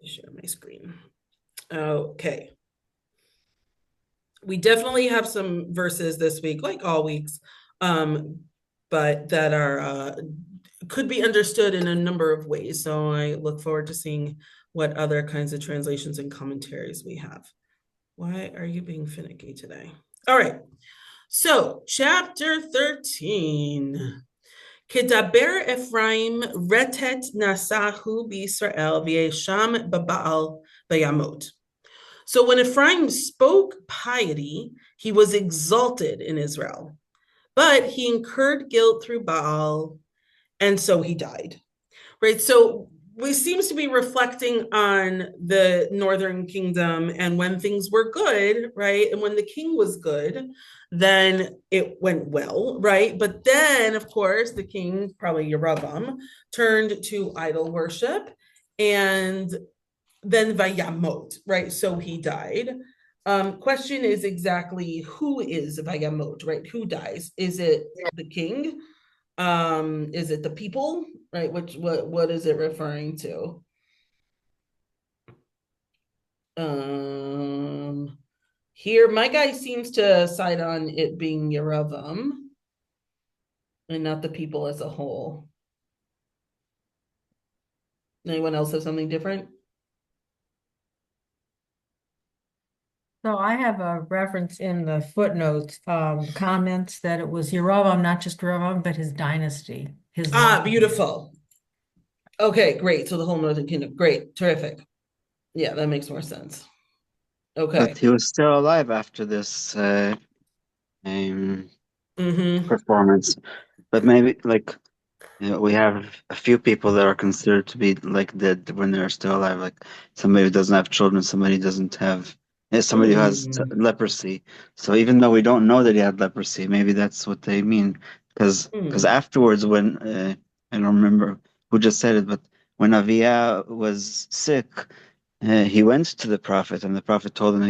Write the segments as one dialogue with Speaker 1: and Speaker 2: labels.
Speaker 1: Share my screen. Okay. We definitely have some verses this week, like all weeks, but that are could be understood in a number of ways. So I look forward to seeing what other kinds of translations and commentaries we have. Why are you being finicky today? All right. So, chapter 13. Kedaber Ephraim retet nasahu b'Yisrael v'yesham b'Baal v'yamot. So when Ephraim spoke piety, he was exalted in Israel, but he incurred guilt through Baal, and so he died. Right? So we seems to be reflecting on the northern kingdom and when things were good, right? And when the king was good, then it went well, right? But then, of course, the king, probably Yeravam, turned to idol worship, and then Vayamot, right? So he died. Question is exactly who is Vayamot, right? Who dies? Is it the king? Is it the people, right? What is it referring to? Here, my guy seems to side on it being Yeravam and not the people as a whole. Anyone else have something different?
Speaker 2: So I have a reference in the footnotes, comments that it was Yeravam, not just Yeravam, but his dynasty, his line.
Speaker 1: Beautiful. Okay, great. So the whole Northern Kingdom. Great, terrific. Yeah, that makes more sense. Okay.
Speaker 3: But he was still alive after this um,
Speaker 1: Mm-hmm.
Speaker 3: performance. But maybe we have a few people that are considered to be like dead when they're still alive. Like somebody who doesn't have children, somebody who doesn't have, somebody who has
Speaker 1: Mm.
Speaker 3: leprosy. So even though we don't know that he had leprosy, maybe that's what they mean. Because
Speaker 1: Mm.
Speaker 3: afterwards, when I don't remember who just said it, but when Avia was sick, he went to the prophet, and the prophet told him that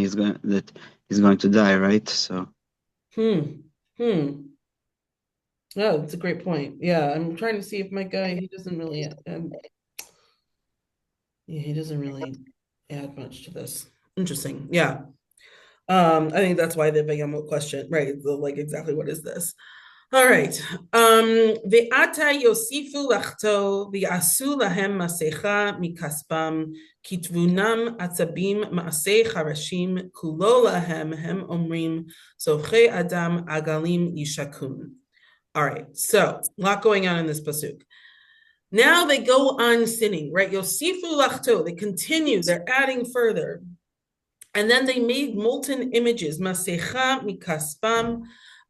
Speaker 3: he's going to die, right? So
Speaker 1: Hmm. Hmm. Oh, that's a great point. Yeah, I'm trying to see if my guy, he doesn't really, yeah, he doesn't really add much to this. Interesting. Yeah. I think that's why the Vayamo question, right? Like exactly what is this? All right. Ve'ata yosifu lachto v'asu lahem masecha mikaspam kitvunam atzabim maaseh harashim kulo lahem hem omrim sovchei adam agalim yishakun. All right, so a lot going on in this pasuk. Now they go on sinning, right? Yosifu lachto, they continue, they're adding further. And then they made molten images, masecha mikaspam,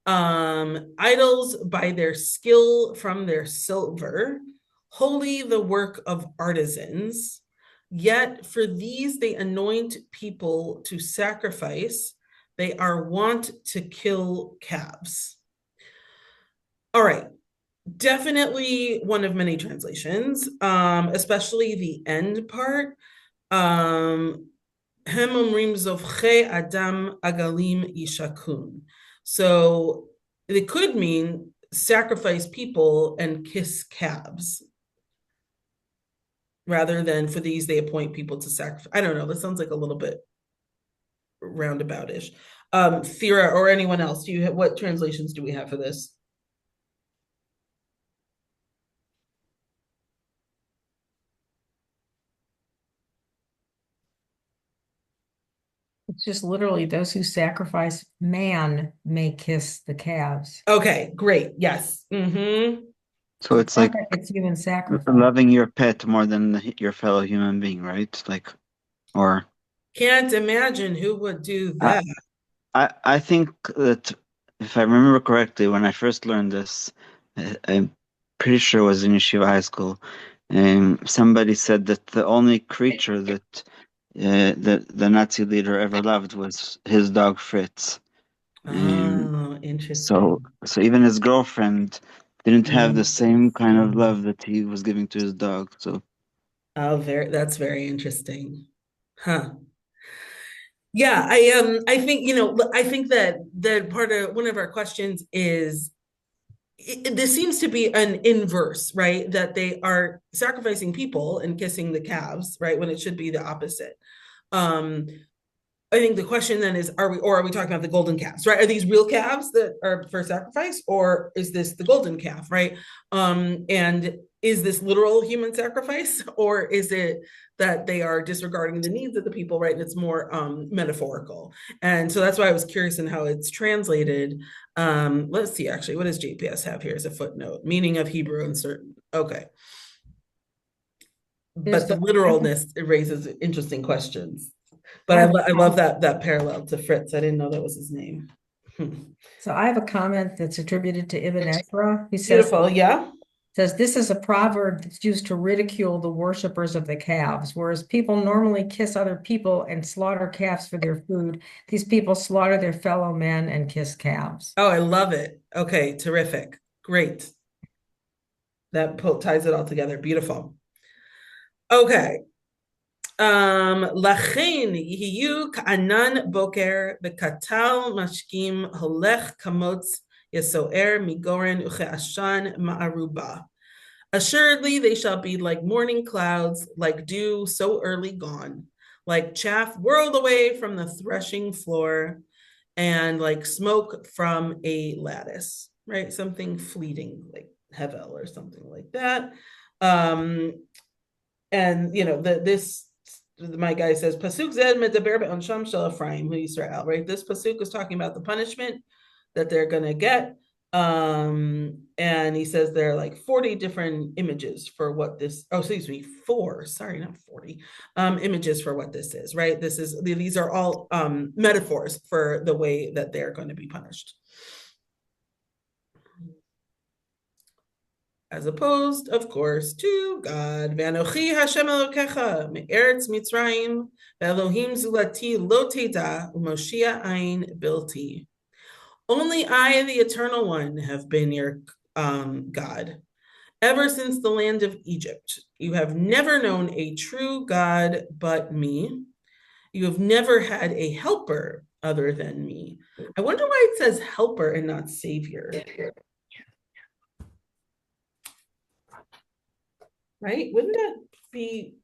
Speaker 1: idols by their skill from their silver, holy the work of artisans. Yet for these they anoint people to sacrifice. They are wont to kill calves. All right, definitely one of many translations, especially the end part. Um, Adam agalim yishakun. So it could mean sacrifice people and kiss calves rather than for these they appoint people to sacrifice. I don't know. That sounds like a little bit roundaboutish. Thera or anyone else, do you have what translations do we have for this?
Speaker 2: It's just literally those who sacrifice man may kiss the calves.
Speaker 1: Okay, great. Yes. Mm-hmm.
Speaker 3: so it's
Speaker 2: Not
Speaker 3: like
Speaker 2: that it's human sacrifice.
Speaker 3: loving your pet more than your fellow human being, right? Like, or
Speaker 1: Can't imagine who would do
Speaker 3: I,
Speaker 1: that.
Speaker 3: I think that if I remember correctly, when I first learned this, I'm pretty sure it was in Yeshiva high school, somebody said that the only creature that the Nazi leader ever loved was his dog Fritz. Um,
Speaker 1: Oh,
Speaker 3: so
Speaker 1: interesting.
Speaker 3: so even his girlfriend didn't have the same kind of
Speaker 1: Interesting.
Speaker 3: love that he was giving to his dog. So
Speaker 1: Oh, that's very interesting. Huh. Yeah, I think, I think that part of one of our questions is this seems to be an inverse, right? That they are sacrificing people and kissing the calves, right? When it should be the opposite. Um, I think the question then is, are we talking about the golden calves, right? Are these real calves that are for sacrifice, or is this the golden calf, right? And is this literal human sacrifice, or is it that they are disregarding the needs of the people, right? And it's more metaphorical. And so that's why I was curious in how it's translated. Let's see, actually, what does JPS have here as a footnote? Meaning of Hebrew uncertain. Okay. But the literalness, it raises interesting questions. But I love that parallel to Fritz. I didn't know that was his name.
Speaker 2: So I have a comment that's attributed to Ibn Ezra. He
Speaker 1: Beautiful, yeah.
Speaker 2: says this is a proverb that's used to ridicule the worshippers of the calves, whereas people normally kiss other people and slaughter calves for their food. These people slaughter their fellow men and kiss calves.
Speaker 1: Oh, I love it. Okay, terrific. Great. That ties it all together. Beautiful. Okay. לכן יהיו כענן בוקר וקטל משקים הולך כמוץ יסוער מגורן וכעשן מערובה. Assuredly, they shall be like morning clouds, like dew so early gone, like chaff whirled away from the threshing floor, and like smoke from a lattice, right? Something fleeting, like Hevel or something like that. And this my guy says pasuk zed medaber be'onsham shel Ephraim hu Yisrael, right? This pasuk is talking about the punishment that they're gonna get. And he says there are like 40 different images for what this, oh, excuse me, 4, sorry, not 40, images for what this is, right? These are all metaphors for the way that they're going to be punished. As opposed, of course, to God. V'anochi Hashem Elokecha me'eretz Mitzrayim ve'Elohim zulati lo teda u'moshia ein bilti. Only I, the Eternal One, have been your God. Ever since the land of Egypt, you have never known a true God but me. You have never had a helper other than me. I wonder why it says helper and not savior. Right? Wouldn't that be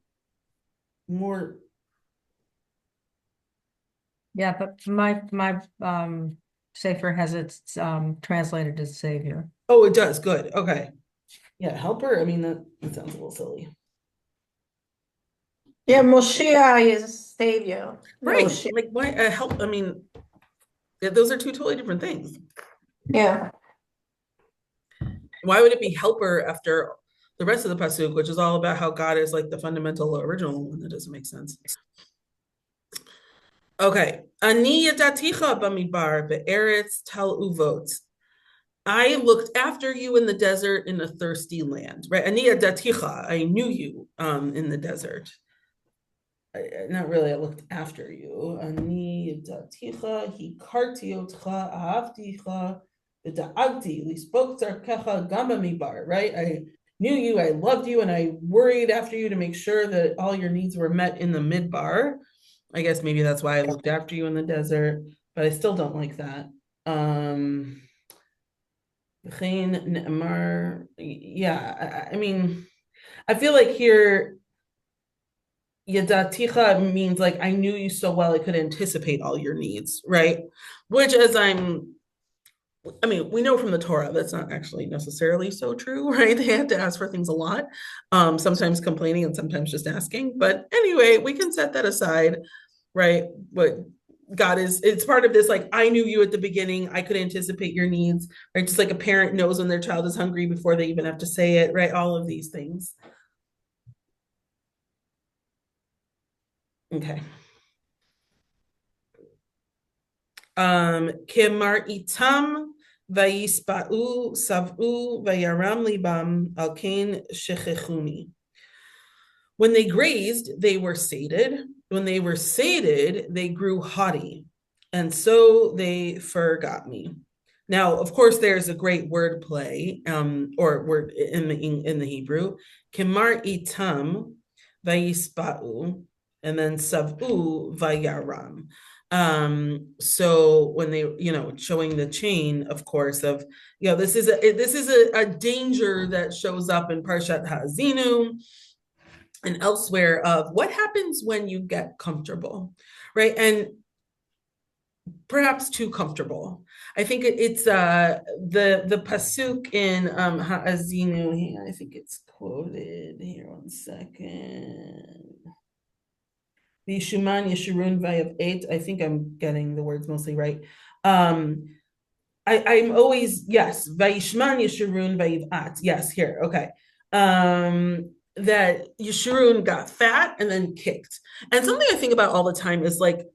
Speaker 1: more?
Speaker 2: Yeah, but my Sefer has it translated as savior.
Speaker 1: Oh, it does. Good. Okay. Yeah, helper. I mean, that sounds a little silly.
Speaker 4: Yeah, Moshea is savior.
Speaker 1: Right.
Speaker 4: Moshea.
Speaker 1: Like, why help? I mean, those are two totally different things.
Speaker 4: Yeah.
Speaker 1: Why would it be helper after the rest of the pasuk, which is all about how God is like the fundamental original one? That doesn't make sense. Okay. Ani yadaticha bamidbar be'eretz tal uvot. I looked after you in the desert in a thirsty land, right? Ani yadaticha, I knew you in the desert. Not really, I looked after you. Ani yadaticha, hikarti otcha, ahavticha, v'da'agti, lisbok tzarkecha gam bamidbar, right? I knew you, I loved you, and I worried after you to make sure that all your needs were met in the midbar. I guess maybe that's why I looked after you in the desert, but I still don't like that. Yeah, I mean, I feel like here, Yadaticha means like I knew you so well I could anticipate all your needs, right? Which I mean, we know from the Torah that's not actually necessarily so true, right? They have to ask for things a lot, sometimes complaining and sometimes just asking. But anyway, we can set that aside, right? But God it's part of this, like, I knew you at the beginning. I could anticipate your needs, right? Just like a parent knows when their child is hungry before they even have to say it, right? All of these things. Okay. Kemar itam Vayispa'u sav'u vayaram libam al kain shechechuni. When they grazed, they were sated. When they were sated, they grew haughty, and so they forgot me. Now, of course, there's a great word play, or word in the Hebrew. Kemar itam vayispa'u, and then sav'u vayaram. So when they, showing the chain, of course, of, this is a danger that shows up in Parshat Ha'azinu and elsewhere of what happens when you get comfortable, right? And perhaps too comfortable. I think it's the pasuk in Ha'azinu. I think it's quoted here. 1 second. Vishuman Yeshurun Vayav 8. I think I'm getting the words mostly right. I'm always, yes, Vayishman Yeshurun Vayiv At. Yes, here, okay. That Yeshurun got fat and then kicked. And something I think about all the time is like,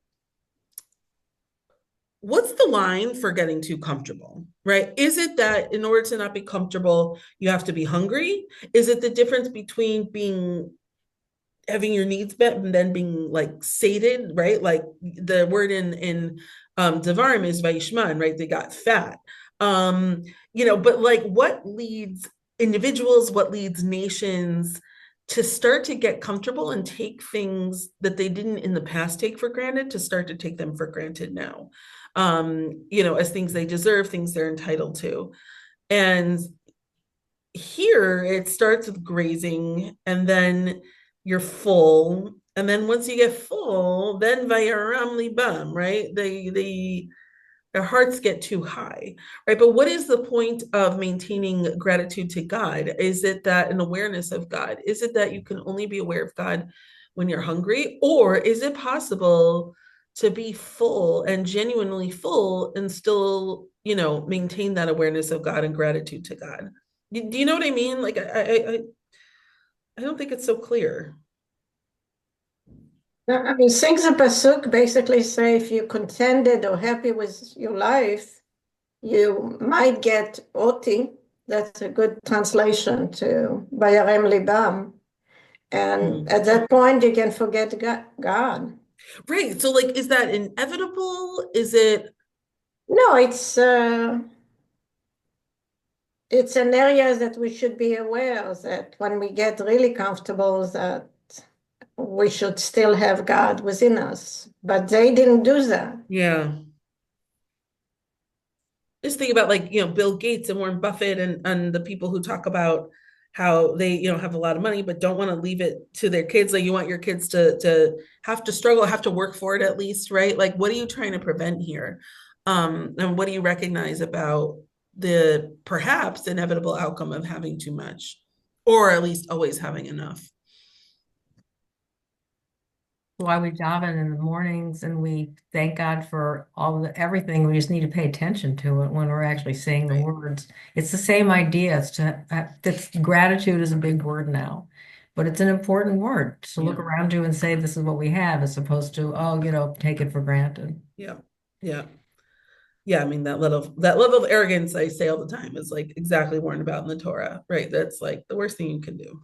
Speaker 1: what's the line for getting too comfortable, right? Is it that in order to not be comfortable, you have to be hungry? Is it the difference between having your needs met and then being like sated, right? Like the word in Devarim is Vayishman, right? They got fat. But like what leads individuals, what leads nations to start to get comfortable and take things that they didn't in the past take for granted, to start to take them for granted now, as things they deserve, things they're entitled to. And here it starts with grazing, and then you're full, and then once you get full, then vayaram libam, right? Their hearts get too high, right? But what is the point of maintaining gratitude to God? Is it that an awareness of God? Is it that you can only be aware of God when you're hungry? Or is it possible to be full and genuinely full and still, maintain that awareness of God and gratitude to God? Do you know what I mean? Like, I don't think it's so clear.
Speaker 4: I mean, things in Pasuk basically say if you're contented or happy with your life, you might get oti. That's a good translation to Bayarem Libam. And at that point, you can forget God.
Speaker 1: Right. So, like, is that inevitable? Is it?
Speaker 4: No, it's an area that we should be aware that when we get really comfortable, that we should still have God within us. But they didn't do that.
Speaker 1: Yeah. Just think about like, Bill Gates and Warren Buffett and the people who talk about how they, have a lot of money, but don't want to leave it to their kids. Like you want your kids to have to struggle, have to work for it at least, right? Like, what are you trying to prevent here? And what do you recognize about the perhaps inevitable outcome of having too much, or at least always having enough?
Speaker 2: Why we daven in the mornings and we thank God for everything. We just need to pay attention to it when we're actually saying the words. It's the same idea. Gratitude is a big word now, but it's an important word. So look around you and say, this is what we have, as opposed to, take it for granted.
Speaker 1: Yeah. Yeah. Yeah. I mean, that level of arrogance I say all the time is like exactly warned about in the Torah, right? That's like the worst thing you can do.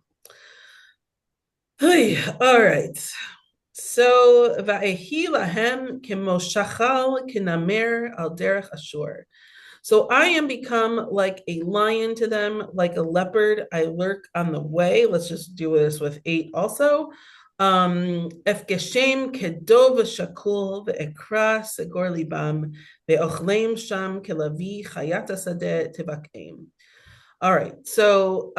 Speaker 1: All right. So, va'ehi lahem kimoshachal kinamer al derech ashur. So I am become like a lion to them, like a leopard. I lurk on the way. Let's just do this with 8 also. Efgeshem kedov shakul ve'ekra segor libam ve'ochlem sham kelavi chayat asadeh tivakem. All right. So,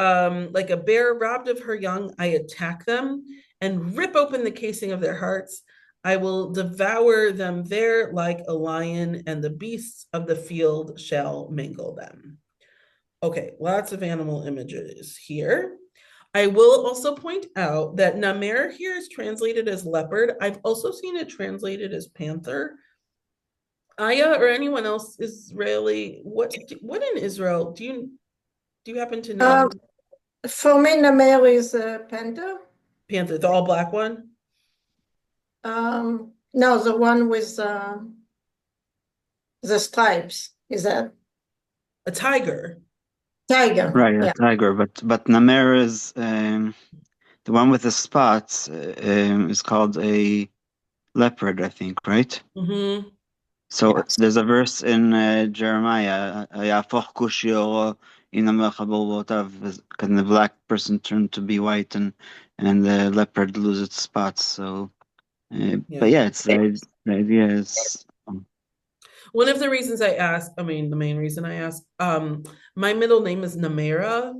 Speaker 1: like a bear robbed of her young, I attack them and rip open the casing of their hearts. I will devour them there like a lion, and the beasts of the field shall mangle them. Okay, lots of animal images here. I will also point out that namer here is translated as leopard. I've also seen it translated as panther. Aya or anyone else Israeli, what in Israel do you happen to know?
Speaker 4: For me, Namer is a panther.
Speaker 1: Panther, the all black one?
Speaker 4: No, the one with the stripes. Is that
Speaker 1: a tiger?
Speaker 4: Tiger.
Speaker 3: Right, a tiger. But Namer is the one with the spots is called a leopard, I think, right?
Speaker 1: Mm-hmm.
Speaker 3: So there's a verse in Jeremiah, "Yafoch kushio inamer chabobotav," and the black person turned to be white, and the leopard loses its spots. So, but yeah, it's The idea is,
Speaker 1: One of the reasons I asked, I mean, the main reason I asked, my middle name is Namera,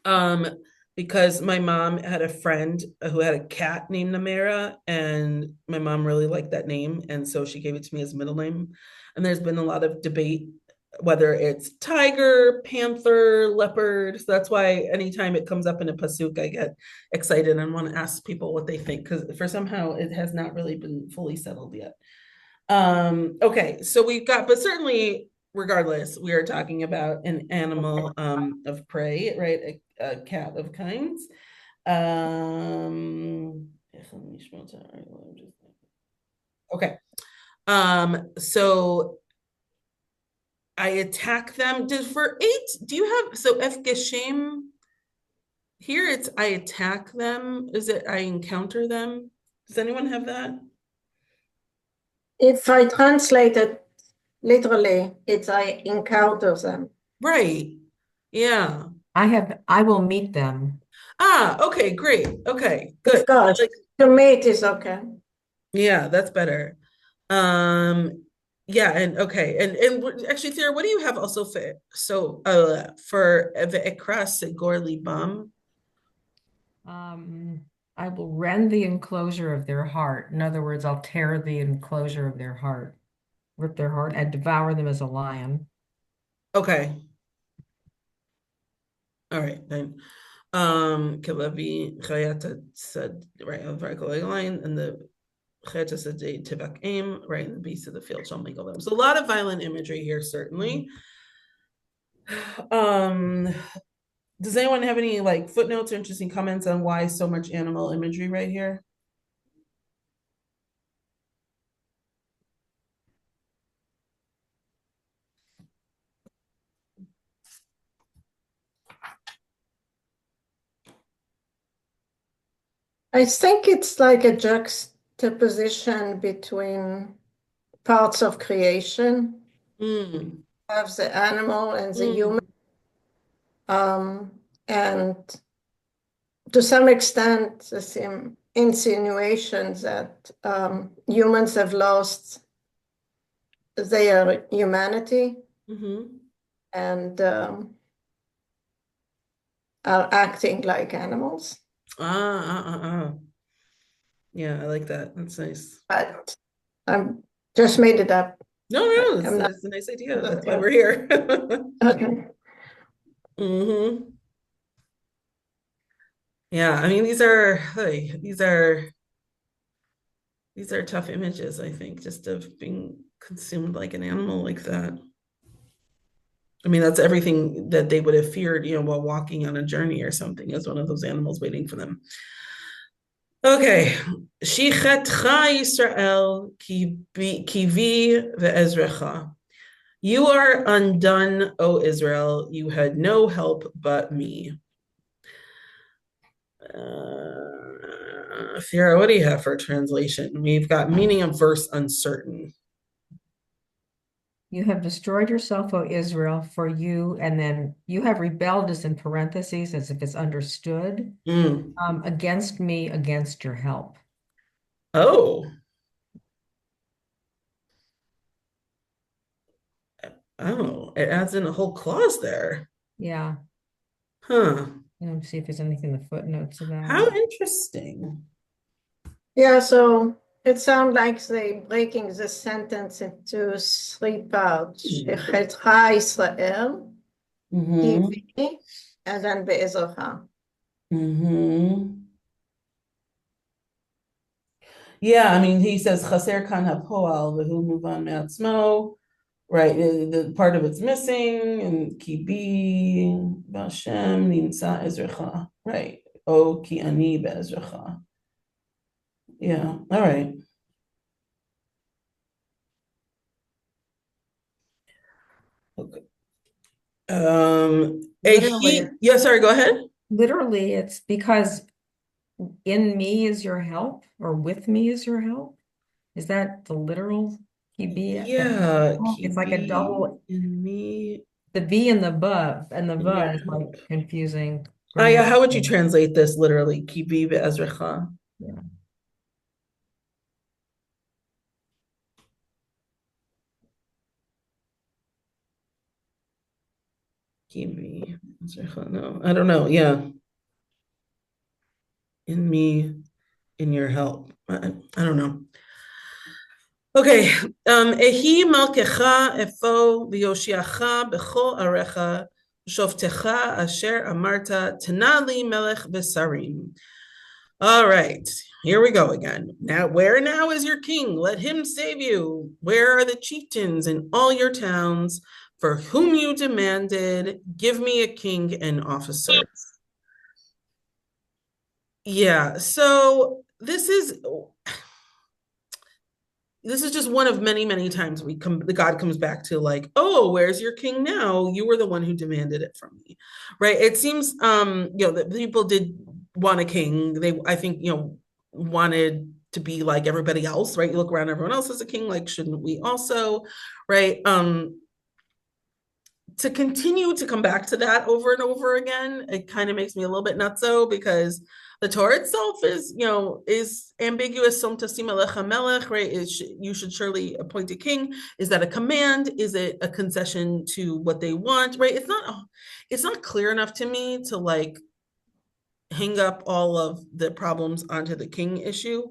Speaker 1: um, because my mom had a friend who had a cat named Namera, and my mom really liked that name, and so she gave it to me as a middle name. And there's been a lot of debate whether it's tiger, panther, leopard. So that's why anytime it comes up in a pasuk, I get excited and want to ask people what they think, because for somehow it has not really been fully settled yet. Okay, so we've got, but certainly regardless, we are talking about an animal of prey, right? A cat of kinds. Okay. So I attack them. Did for 8, do you have so F Geshem? Here it's I attack them. Is it I encounter them? Does anyone have that?
Speaker 4: If I translate it literally, it's I encounter them.
Speaker 1: Right. Yeah.
Speaker 2: I will meet them.
Speaker 1: Ah, okay, great. Okay,
Speaker 4: Of
Speaker 1: good.
Speaker 4: course,
Speaker 1: Like,
Speaker 4: to me it is okay.
Speaker 1: yeah, that's better. Yeah, and okay, actually, Thea, what do you have also for Ve'ekras Segor Libam?
Speaker 2: I will rend the enclosure of their heart. In other words, I'll tear the enclosure of their heart, rip their heart, and devour them as a lion.
Speaker 1: Okay. All right, then. Kelevi Chayata said, right, of line, and the Chayata said Tivak aim, right, and the beast of the field shall mingle them. So a lot of violent imagery here, certainly. Does anyone have any like footnotes or interesting comments on why so much animal imagery right here?
Speaker 4: I think it's like a juxtaposition between parts of creation,
Speaker 1: Mm,
Speaker 4: of the animal and the
Speaker 1: mm,
Speaker 4: human. And to some extent, the same insinuation that humans have lost their humanity
Speaker 1: mm-hmm.
Speaker 4: and are acting like animals.
Speaker 1: Ah. Yeah, I like that. That's nice.
Speaker 4: But I just made it up.
Speaker 1: No,
Speaker 4: I'm not.
Speaker 1: it's a nice idea. That's why we're here.
Speaker 4: Okay.
Speaker 1: Mm-hmm. Yeah, I mean these are tough images, I think, just of being consumed like an animal like that. I mean, that's everything that they would have feared, while walking on a journey or something, as one of those animals waiting for them. Okay. Shichetcha Yisrael kivi ve'ezrecha. You are undone, O Israel. You had no help but me. Fiora, what do you have for translation? We've got meaning of verse uncertain.
Speaker 2: You have destroyed yourself, O Israel, for you, and then you have rebelled is in parentheses as if it's understood,
Speaker 1: Mm.
Speaker 2: against me, against your help.
Speaker 1: Oh. Oh, it adds in a whole clause there.
Speaker 2: Yeah.
Speaker 1: Huh.
Speaker 2: Let me see if there's anything in the footnotes about
Speaker 1: How
Speaker 2: it.
Speaker 1: interesting.
Speaker 4: Yeah, so it sounds like they breaking the sentence into 3 parts. Shechetcha Israel,
Speaker 1: Mm-hmm.
Speaker 4: kivi, and then be'ezracha.
Speaker 1: Mm-hmm. Yeah, I mean, he says chaser kan hapoal v'hu muvan me'atzmo. Right, the part of it's missing, and kibi b'Hashem nimsa ezrecha. Right, o ki ani be'ezrecha. Yeah, all right. Okay.
Speaker 2: Literally,
Speaker 1: Yeah, sorry, go ahead.
Speaker 2: literally, it's because in me is your help, or with me is your help. Is that the literal kibi?
Speaker 1: Yeah,
Speaker 2: It's like a
Speaker 1: kibi
Speaker 2: double,
Speaker 1: in me.
Speaker 2: the V and the buh, and the
Speaker 1: Yeah.
Speaker 2: buh is like confusing
Speaker 1: Yeah, how would you
Speaker 2: grammatically.
Speaker 1: translate this literally? Kibi be'ezrecha.
Speaker 2: Yeah.
Speaker 1: me. No, I don't know. Yeah. In me, in your help. I don't know. Okay. Ehi malkecha efo v'yoshiacha b'chol arecha shoftecha asher amarta tenali melech v'sarim. All right, here we go again. Now, where now is your king? Let him save you. Where are the chieftains in all your towns for whom you demanded, give me a king and officers? Yeah, so this is just one of many, many times the God comes back to like, oh, where's your king now? You were the one who demanded it from me, right? It seems, that people did want a king. I think, wanted to be like everybody else, right? You look around, everyone else is a king. Like, shouldn't we also, right? To continue to come back to that over and over again, it kind of makes me a little bit nutso because the Torah itself is ambiguous. Som tasim alecha melech, right? You should surely appoint a king. Is that a command? Is it a concession to what they want, right? It's not clear enough to me to like hang up all of the problems onto the king issue.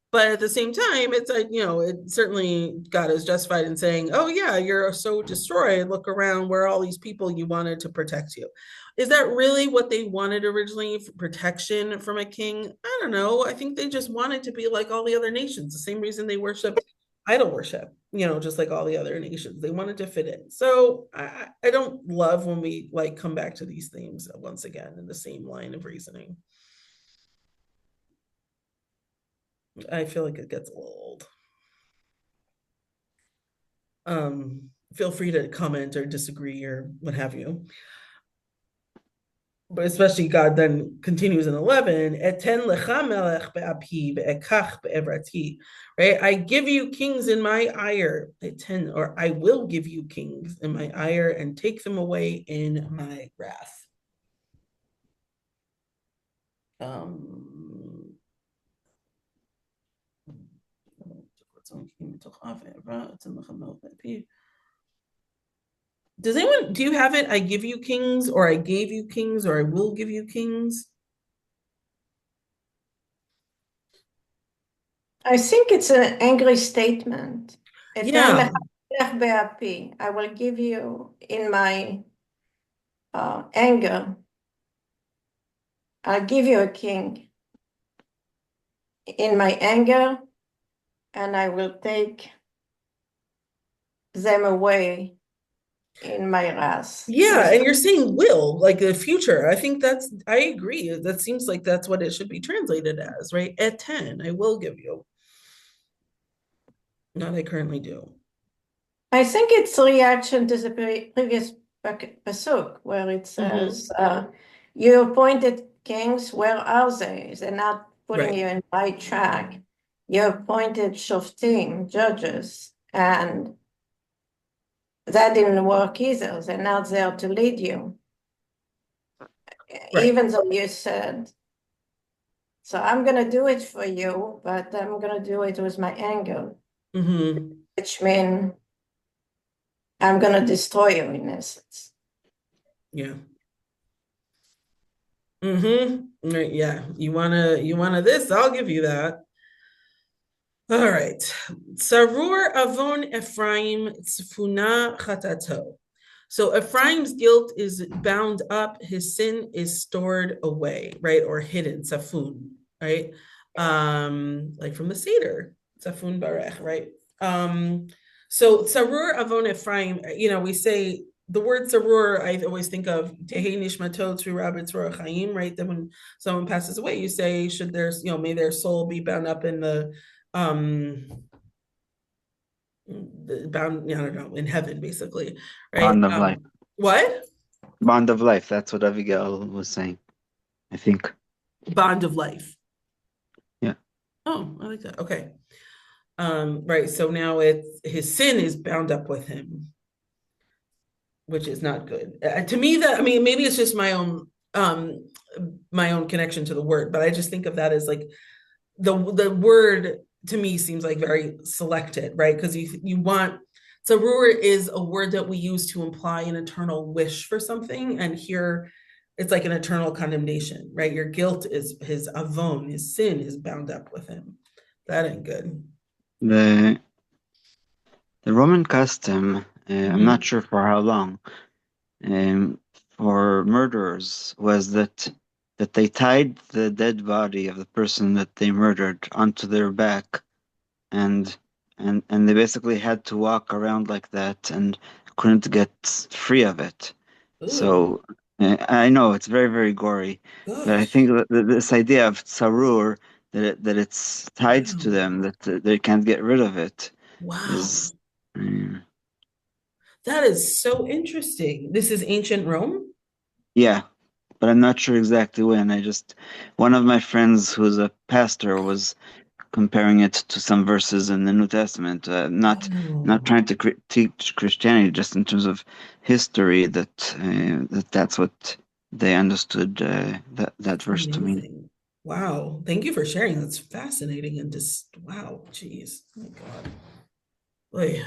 Speaker 1: But at the same time, it's like, it certainly God is justified in saying, oh, yeah, you're so destroyed. Look around where all these people you wanted to protect you. Is that really what they wanted originally, protection from a king? I don't know. I think they just wanted to be like all the other nations, the same reason they worship idol worship, just like all the other nations. They wanted to fit in. So I don't love when we like come back to these themes once again in the same line of reasoning. I feel like it gets a little old. Feel free to comment or disagree or what have you. But especially God then continues in 11, Eten lecha melech be'api be'ekach be'evrati, right? I give you kings in my ire, or I will give you kings in my ire and take them away in my wrath. Do you have it? I give you kings, or I gave you kings, or I will give you kings?
Speaker 4: I think it's an angry statement.
Speaker 1: Yeah.
Speaker 4: I will give you in my anger. I'll give you a king in my anger, and I will take them away in my wrath.
Speaker 1: Yeah, and you're saying will, like the future. I agree. That seems like that's what it should be translated as, right? At 10, I will give you. Not I currently do.
Speaker 4: I think it's a reaction to the previous pasuk where it says, you appointed kings, where are they? They're not putting you in the right track. You appointed shoftim, judges, and that didn't work either. They're not there to lead you. Even though you said, so I'm going to do it for you, but I'm going to do it with my anger, which means I'm going to destroy you in essence.
Speaker 1: Yeah. Yeah. You wanna this, I'll give you that. All right. Sarur avon Ephraim tzfuna chatato. So Ephraim's guilt is bound up, his sin is stored away, right? Or hidden, safun, right? Like from the Seder, safun barech, right? So Sarur avon Ephraim, we say the word sarur, I always think of Tehei Nishmato Tzvi Rabbi Tzvora Chaim, right? That when someone passes away, you say, may their soul be bound up in the bound, I don't know, in heaven, basically, right?
Speaker 3: Bond of life.
Speaker 1: What?
Speaker 3: Bond of life. That's what Abigail was saying, I think.
Speaker 1: Bond of life.
Speaker 3: Yeah.
Speaker 1: Oh, I like that. Okay. Right. So now his sin is bound up with him, which is not good. To me, maybe it's just my own connection to the word, but I just think of that as like the word to me seems like very selected, right? Because you want Sarur is a word that we use to imply an eternal wish for something, and here it's like an eternal condemnation, right? Your guilt is his avon, his sin is bound up with him. That ain't good.
Speaker 3: The Roman custom, I'm not sure for how long, um, for murderers was that they tied the dead body of the person that they murdered onto their back, and they basically had to walk around like that and couldn't get free of it.
Speaker 1: Ooh,
Speaker 3: So I know it's very, very gory, but I
Speaker 1: gosh,
Speaker 3: think that this idea of sarur, that it's tied to
Speaker 1: wow,
Speaker 3: them, that they can't get rid of it,
Speaker 1: wow.
Speaker 3: is um,
Speaker 1: That is so interesting. This is ancient Rome?
Speaker 3: yeah. But I'm not sure exactly when. One of my friends who's a pastor was comparing it to some verses in the New Testament. Not
Speaker 1: Oh,
Speaker 3: trying to teach Christianity, just in terms of history, that's what they understood that
Speaker 1: that's
Speaker 3: verse to mean.
Speaker 1: amazing. Wow. Thank you for sharing. That's fascinating and just wow, geez. Oh my God. Oy.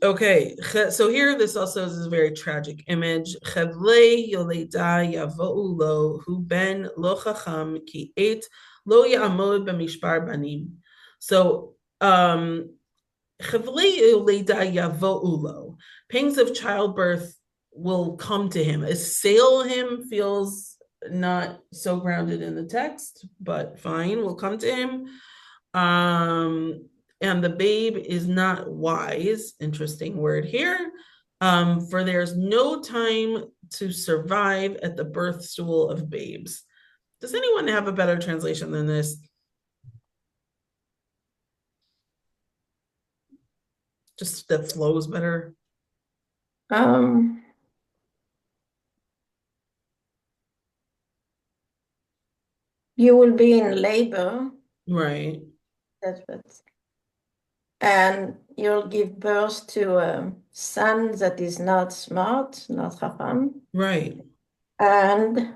Speaker 1: Okay. So here this also is a very tragic image. Chevlei yoleda yavo'u lo hu ben lo chacham ki et lo ya'amod b'mishpar banim. So Chevlei yoleda yavo'u lo. Pangs of childbirth will come to him. Assail him feels not so grounded in the text, but fine, will come to him. And the babe is not wise, interesting word here, for there's no time to survive at the birth stool of babes. Does anyone have a better translation than this? Just that flows better?
Speaker 4: Um, you will be in labor,
Speaker 1: Right,
Speaker 4: and you'll give birth to a son that is not smart, not chacham,
Speaker 1: right.
Speaker 4: and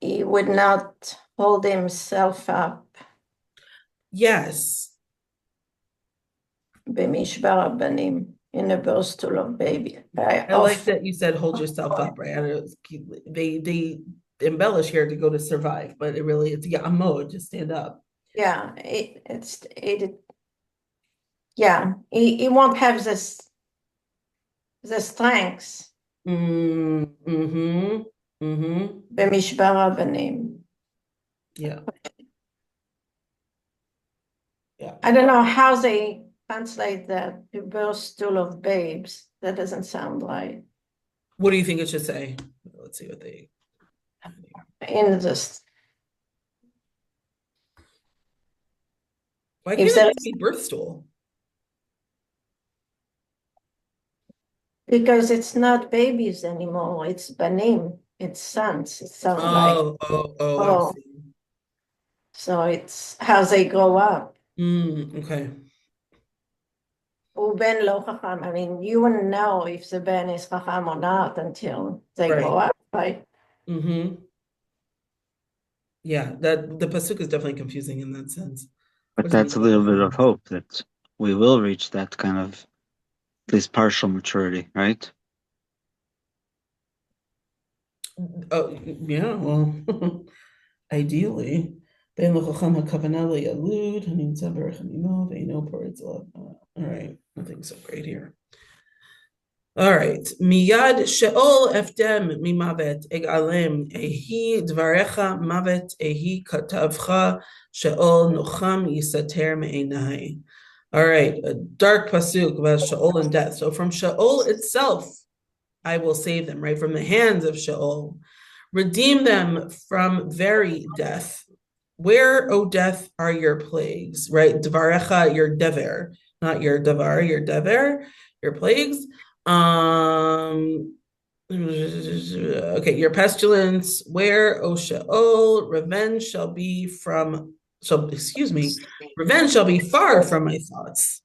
Speaker 4: he would not hold himself up
Speaker 1: Yes.
Speaker 4: b'mishbar banim, in a birth stool of baby.
Speaker 1: I like that you said hold yourself up, right? They embellish here to go to survive, but it really it's ya'amod, just stand up.
Speaker 4: Yeah, yeah, he won't have the strength
Speaker 1: Mm-hmm. Mm-hmm.
Speaker 4: b'mishbar banim.
Speaker 1: Yeah. Yeah.
Speaker 4: I don't know how they translate that to birth stool of babes. That doesn't sound right.
Speaker 1: What do you think it should say? Let's see what they.
Speaker 4: In this,
Speaker 1: Why
Speaker 4: if
Speaker 1: can't it
Speaker 4: there,
Speaker 1: just be birth stool?
Speaker 4: because it's not babies anymore, it's banim, it's sons. It sounds like,
Speaker 1: I
Speaker 4: oh,
Speaker 1: see.
Speaker 4: so it's how they grow up.
Speaker 1: Okay.
Speaker 4: Uben lo chacham. I mean, you wouldn't know if the ben is chacham or not until they grow
Speaker 1: Right.
Speaker 4: up, right?
Speaker 1: Mm-hmm. Yeah, that the pasuk is definitely confusing in that sense.
Speaker 3: But
Speaker 1: What does it mean?
Speaker 3: that's a little bit of hope that we will reach that kind of at least partial maturity, right?
Speaker 1: Oh, yeah, well, ideally. Ben l'chacham hakavana le'alud, hanimtza berach hanimo, ve'ino poritz olav. All right, nothing so great here. All right. Miyad sheol efdem mimavet egalem ehi dvarecha mavet ehi katavcha sheol nocham yisater me'enai. All right, a dark pasuk about Sheol and death. So from Sheol itself, I will save them, right? From the hands of Sheol. Redeem them from very death. Where, O death, are your plagues, right? Dvarecha, your dever, not your davar, your dever, your plagues. Okay, your pestilence, where, O Sheol, revenge shall be revenge shall be far from my thoughts.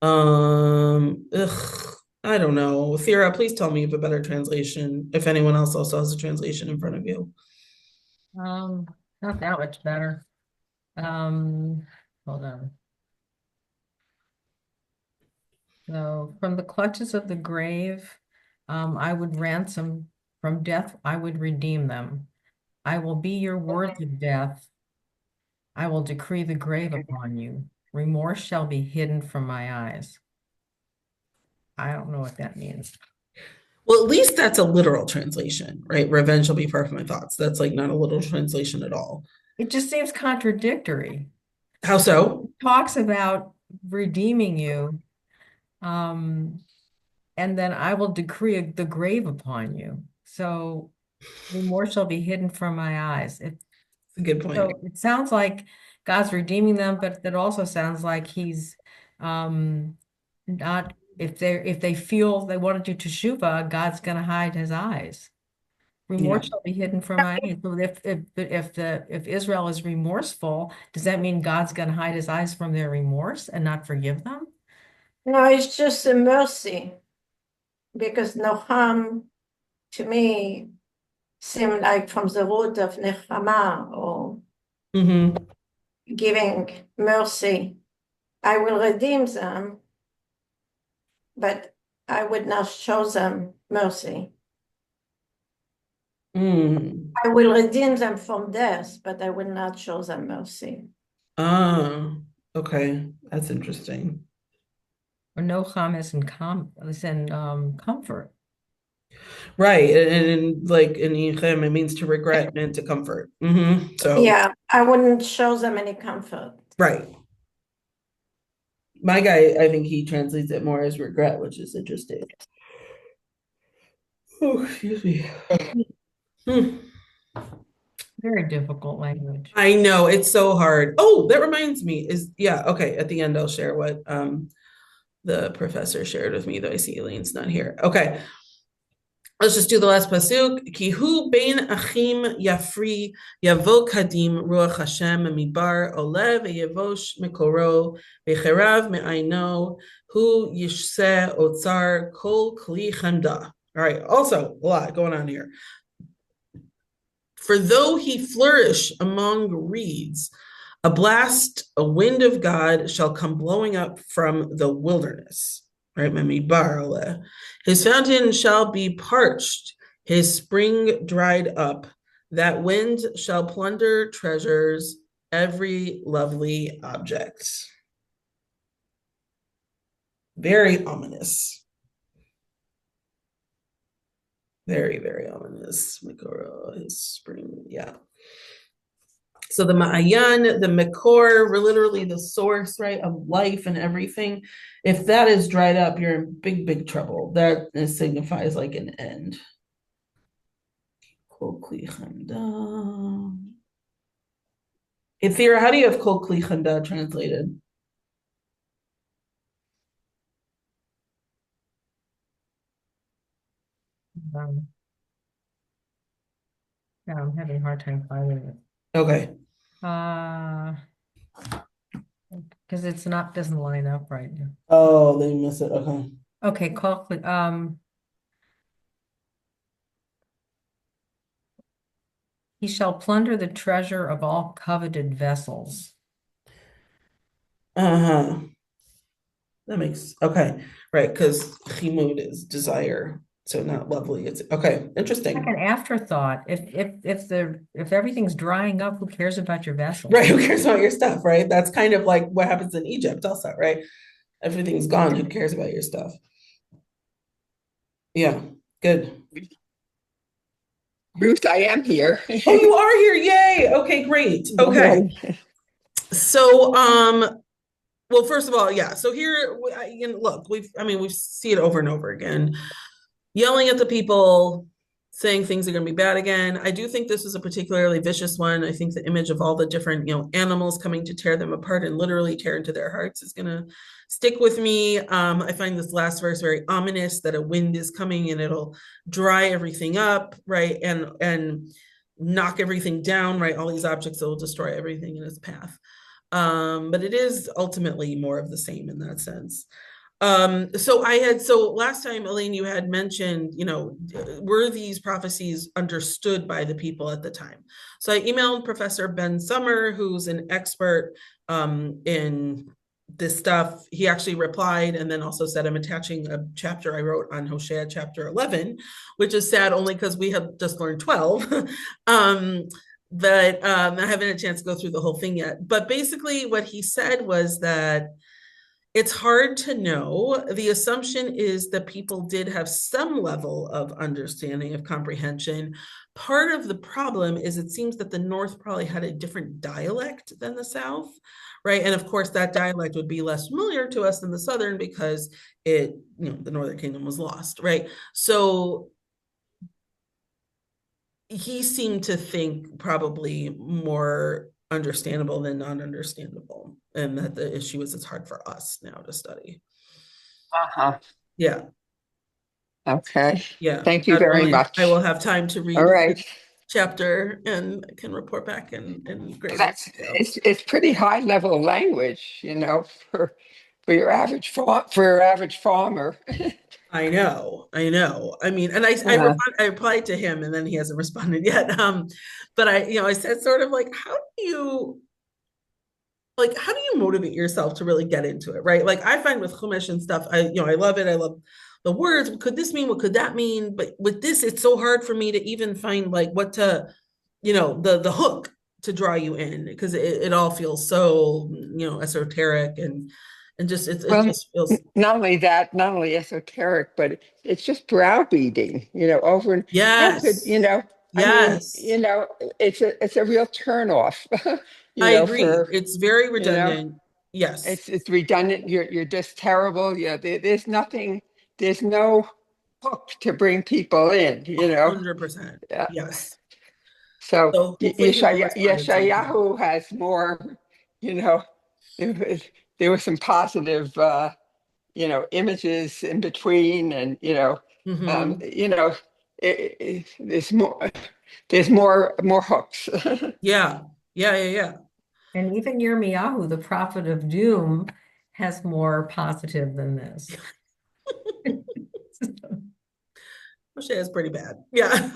Speaker 1: I don't know. Thera, please tell me if a better translation, if anyone else also has a translation in front of you.
Speaker 2: Not that much better. Hold hold on. So from the clutches of the grave, I would ransom from death, I would redeem them. I will be your words of death. I will decree the grave upon you. Remorse shall be hidden from my eyes. I don't know what that means.
Speaker 1: Well, at least that's a literal translation, right? Revenge shall be part of my thoughts. That's like not a literal translation at all.
Speaker 2: It just seems contradictory.
Speaker 1: How so?
Speaker 2: It talks about redeeming you, and then I will decree the grave upon you. So remorse shall be hidden from my eyes.
Speaker 1: That's a good point.
Speaker 2: So it sounds like God's redeeming them, but that also sounds like he's not, if they feel they want to do teshuvah, God's going to hide his eyes. Remorse shall be hidden from my eyes. So if Israel is remorseful, does that mean God's going to hide his eyes from their remorse and not forgive them?
Speaker 4: No, it's just a mercy, because Noham, to me, seemed like from the root of Nechama, or giving mercy. I will redeem them, but I would not show them mercy. I will redeem them from death, but I will not show them mercy.
Speaker 1: Ah, okay. That's interesting.
Speaker 2: Or Nocham is in comfort.
Speaker 1: Right. And like in Yichem, it means to regret and to comfort. So
Speaker 4: yeah, I wouldn't show them any comfort.
Speaker 1: Right. My guy, I think he translates it more as regret, which is interesting. Oh, excuse me.
Speaker 2: Very difficult language.
Speaker 1: I know, it's so hard. Oh, that reminds me okay, at the end I'll share what the professor shared with me, though I see Elaine's not here. Okay. Let's just do the last pasuk. Ki hu bein achim yafri yavo kadim ruach Hashem midbar olev yevosh mikoro becherav me'aino hu yishse otzar kol kli chemda. All right. Also, a lot going on here. For though he flourish among reeds, a wind of God shall come blowing up from the wilderness. Right, his fountain shall be parched, his spring dried up. That wind shall plunder treasures, every lovely object. Very ominous. Very, very ominous. Mikoro, his spring, yeah. So the Ma'ayan, the Mikor, literally the source, right, of life and everything. If that is dried up, you're in big, big trouble. That signifies like an end. Kol Kli Chanda. Ithira, how do you have Kol Kli Chanda translated?
Speaker 2: Yeah, I'm having a hard time finding it.
Speaker 1: Okay.
Speaker 2: Because it's not, doesn't line up right now.
Speaker 1: Oh, they miss it. Okay.
Speaker 2: Okay, he shall plunder the treasure of all coveted vessels.
Speaker 1: That makes okay, right? Because chimud is desire, so not lovely. It's okay, interesting.
Speaker 2: Like an afterthought. If everything's drying up, who cares about your vessels?
Speaker 1: Right, who cares about your stuff, right? That's kind of like what happens in Egypt also, right? Everything's gone, who cares about your stuff? Yeah, good.
Speaker 5: Ruth, I am here.
Speaker 1: Oh, you are here. Yay. Okay, great. Okay. So, well, first of all, yeah. So here, look, we see it over and over again. Yelling at the people, saying things are going to be bad again. I do think this is a particularly vicious one. I think the image of all the different, animals coming to tear them apart and literally tear into their hearts is going to stick with me. I find this last verse very ominous, that a wind is coming and it'll dry everything up, right? And knock everything down, right? All these objects that will destroy everything in its path. But it is ultimately more of the same in that sense. So last time, Elaine, you had mentioned, were these prophecies understood by the people at the time? So I emailed Professor Ben Summer, who's an expert in this stuff. He actually replied and then also said, I'm attaching a chapter I wrote on Hoshea chapter 11, which is sad only because we have just learned 12. But I haven't had a chance to go through the whole thing yet. But basically what he said was that it's hard to know. The assumption is that people did have some level of understanding of comprehension. Part of the problem is it seems that the North probably had a different dialect than the South, right? And of course, that dialect would be less familiar to us than the Southern because the Northern Kingdom was lost, right? So he seemed to think probably more understandable than non-understandable, and that the issue is it's hard for us now to study.
Speaker 5: Uh-huh.
Speaker 1: Yeah.
Speaker 5: Okay.
Speaker 1: Yeah.
Speaker 5: Thank you
Speaker 1: God
Speaker 5: very
Speaker 1: willing,
Speaker 5: much.
Speaker 1: I will have time to read
Speaker 5: All right.
Speaker 1: chapter and can report back in great detail.
Speaker 5: It's pretty high level language, for your average farmer.
Speaker 1: I know. I mean, and I replied to him, and then he hasn't responded yet. But I said sort of like, how do you motivate yourself to really get into it, right? Like I find with Chumash and stuff, I love it. I love the words. What could this mean? What could that mean? But with this, it's so hard for me to even find like what to, the hook to draw you in, because it all feels so, esoteric and just it just feels.
Speaker 5: Not only esoteric, but it's just browbeating, over and how could,
Speaker 1: Yes.
Speaker 5: I mean,
Speaker 1: Yes.
Speaker 5: it's a real turnoff,
Speaker 1: I agree.
Speaker 5: for,
Speaker 1: It's very redundant. Yes.
Speaker 5: it's redundant. You're just terrible. There's no hook to bring people in,
Speaker 1: 100%.
Speaker 5: Yeah.
Speaker 1: Yes.
Speaker 5: So
Speaker 1: So hopefully he will respond at some point.
Speaker 5: Yeshayahu has more, there there were some positive, images in between, and
Speaker 1: Mhm.
Speaker 5: there's more hooks.
Speaker 1: Yeah. Yeah.
Speaker 2: And even Yirmiyahu, the prophet of doom, has more positive than this.
Speaker 1: Hoshea is pretty bad. Yeah.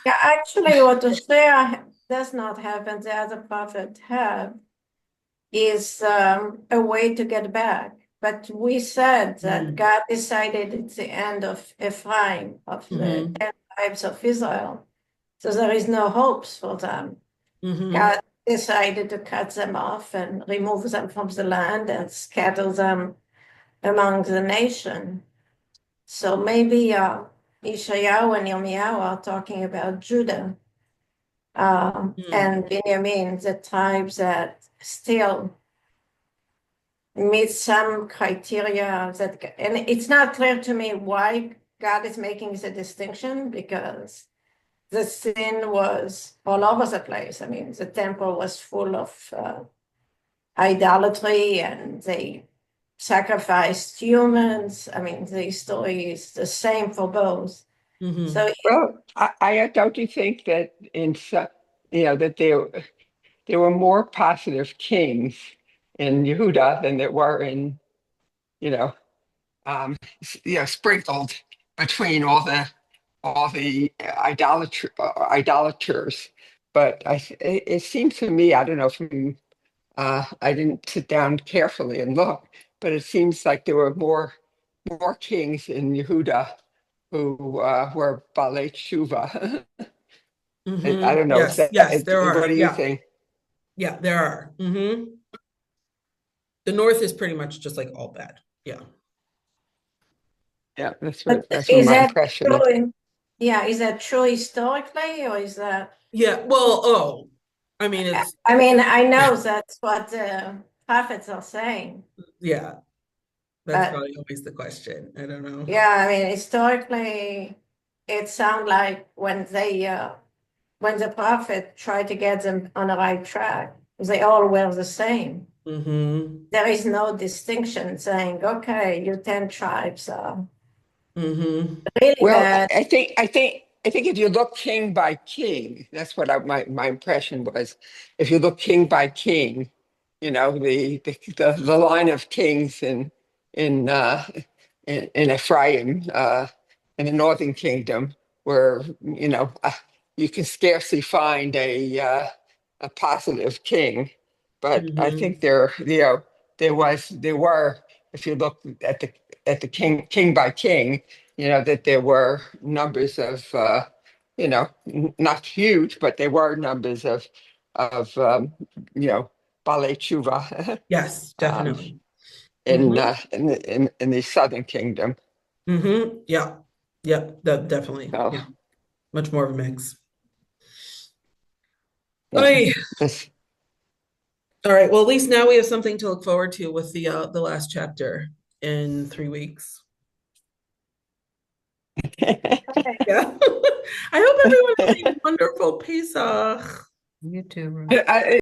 Speaker 4: Yeah, actually, what Hoshea does not have and the other prophet have is a way to get back. But we said that God decided it's the end of Ephraim, of the 10 tribes of Israel. So there is no hopes for them. God decided to cut them off and remove them from the land and scatter them among the nation. So maybe Ishayahu and Yirmiyahu are talking about Judah and Benjamin, the tribes that still meet some criteria and it's not clear to me why God is making the distinction, because the sin was all over the place. I mean, the temple was full of idolatry and they sacrificed humans. I mean, the story is the same for both. So
Speaker 5: Well, I don't you think that in some, that there were more positive kings in Yehuda than there were in, you know, sprinkled between all the idolaters. But it seems to me, I don't know, I didn't sit down carefully and look, but it seems like there were more kings in Yehuda who were Balei Tshuva. I don't know.
Speaker 1: Yes, there
Speaker 5: What
Speaker 1: are.
Speaker 5: do you
Speaker 1: Yeah.
Speaker 5: think?
Speaker 1: Yeah, there are. The North is pretty much just like all bad. Yeah.
Speaker 5: Yeah, that's
Speaker 4: but
Speaker 5: what
Speaker 4: is
Speaker 5: my
Speaker 4: that
Speaker 5: impression is.
Speaker 4: true? Yeah, is that true historically, or is that?
Speaker 1: Yeah. Well, I mean, it's,
Speaker 4: I mean, I know that's what the prophets are saying.
Speaker 1: yeah, that's
Speaker 4: But
Speaker 1: probably always the question. I don't know.
Speaker 4: yeah, I mean, historically, it sounds like when the prophet tried to get them on the right track, they all were the same. There is no distinction saying, okay, you 10 tribes are really
Speaker 5: Well,
Speaker 4: bad.
Speaker 5: I think if you look king by king, that's what my impression was. If you look king by king, the line of kings in in in Ephraim, in the northern kingdom, where you can scarcely find a positive king. But I
Speaker 1: Mhm.
Speaker 5: think there were, if you look at the king by king, that there were numbers of not huge, but there were numbers of Balei Tshuva
Speaker 1: Yes,
Speaker 5: um,
Speaker 1: definitely.
Speaker 5: in
Speaker 1: Hmm.
Speaker 5: uh, in the southern kingdom.
Speaker 1: Yeah. Yep. That definitely.
Speaker 5: So
Speaker 1: Yeah. Much more of a mix.
Speaker 5: yeah,
Speaker 1: Oy.
Speaker 5: this,
Speaker 1: All right. Well, at least now we have something to look forward to with the last chapter in 3 weeks. Yeah. I hope everyone has a wonderful Pesach.
Speaker 2: You too, Ruth.
Speaker 5: I,